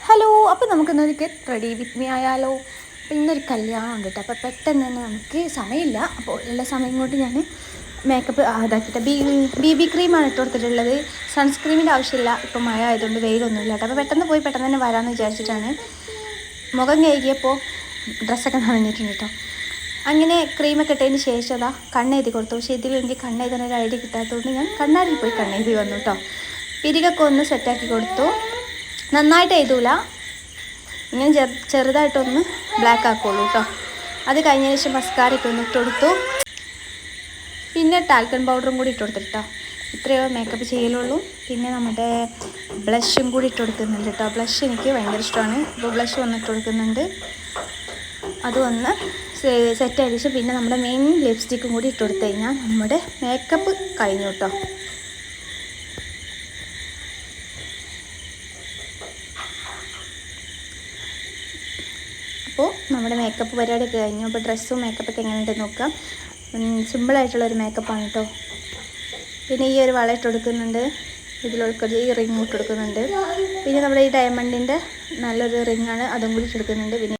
Hello, അപ്പോൾ നമുക്കിന്നൊരു get ready with me ആയാലോ. അപ്പോൾ ഇന്നൊരു കല്യാണം ഉണ്ട് കേട്ടോ. അപ്പോൾ പെട്ടെന്ന് തന്നെ നമുക്ക് സമയമില്ല. അപ്പോൾ ഉള്ള സമയം കൊണ്ട് ഞാൻ മേക്കപ്പ് ഇതാക്കിയിട്ട് ബി ക്രീമാണ് ഇട്ട് കൊടുത്തിട്ടുള്ളത്. സൺസ്ക്രീമിൻ്റെ ആവശ്യമില്ല, ഇപ്പോൾ മഴ ആയതുകൊണ്ട് വെയിലൊന്നുമില്ല കേട്ടോ. അപ്പോൾ പെട്ടെന്ന് പോയി പെട്ടെന്ന് തന്നെ വരാമെന്ന് വിചാരിച്ചിട്ടാണ്. മുഖം കഴുകിയപ്പോൾ ഡ്രസ്സൊക്കെ നനഞ്ഞിട്ടുണ്ട് കേട്ടോ. അങ്ങനെ ക്രീമൊക്കെ ഇട്ടതിന് ശേഷം അതാ കണ്ണെഴുതി കൊടുത്തു. പക്ഷേ ഇതിൽ എനിക്ക് കണ്ണെഴുതാനൊരു ഐഡിയ കിട്ടാത്തതുകൊണ്ട് ഞാൻ കണ്ണാടിയിൽ പോയി കണ്ണെഴുതി വന്നു കേട്ടോ. പിരികൊക്കെ ഒന്ന് സെറ്റാക്കി കൊടുത്തു. നന്നായിട്ട് എഴുതൂല, ഇങ്ങനെ ചെറുതായിട്ടൊന്ന് ബ്ലാക്ക് ആക്കുള്ളൂ കേട്ടോ. അത് കഴിഞ്ഞതിന് ശേഷം മസ്കാരയൊക്കെ ഒന്ന് ഇട്ട് കൊടുത്തു. പിന്നെ ടാൽക്കൺ പൗഡറും കൂടി ഇട്ട് കൊടുത്തിട്ടോ. ഇത്രയോ മേക്കപ്പ് ചെയ്യലുള്ളൂ. പിന്നെ നമ്മുടെ ബ്ലഷും കൂടി ഇട്ട് കൊടുക്കുന്നുണ്ട് കേട്ടോ. ബ്ലഷ് എനിക്ക് ഭയങ്കര ഇഷ്ടമാണ്. അപ്പോൾ ബ്ലഷ് വന്നിട്ട് കൊടുക്കുന്നുണ്ട്. അത് വന്ന് സെറ്റ് ആയതിനു ശേഷം പിന്നെ നമ്മുടെ മെയിൻ ലിപ്സ്റ്റിക്കും കൂടി ഇട്ട് കൊടുത്തു കഴിഞ്ഞാൽ നമ്മുടെ മേക്കപ്പ് കഴിഞ്ഞു കേട്ടോ. അപ്പോൾ നമ്മുടെ മേക്കപ്പ് പരിപാടിയൊക്കെ കഴിഞ്ഞു. അപ്പോൾ ഡ്രസ്സും മേക്കപ്പൊക്കെ എങ്ങനെയുണ്ടെന്ന് നോക്കാം. സിമ്പിളായിട്ടുള്ളൊരു മേക്കപ്പാണ് കേട്ടോ. പിന്നെ ഈ ഒരു വള ഇട്ട് കൊടുക്കുന്നുണ്ട്. ഇതിലൊരു ഈ റിങ് ഇട്ട് കൊടുക്കുന്നുണ്ട്. പിന്നെ നമ്മുടെ ഈ ഡയമണ്ടിൻ്റെ നല്ലൊരു റിങ്ങാണ്, അതും കൂടി ഇട്ട് കൊടുക്കുന്നുണ്ട്. പിന്നെ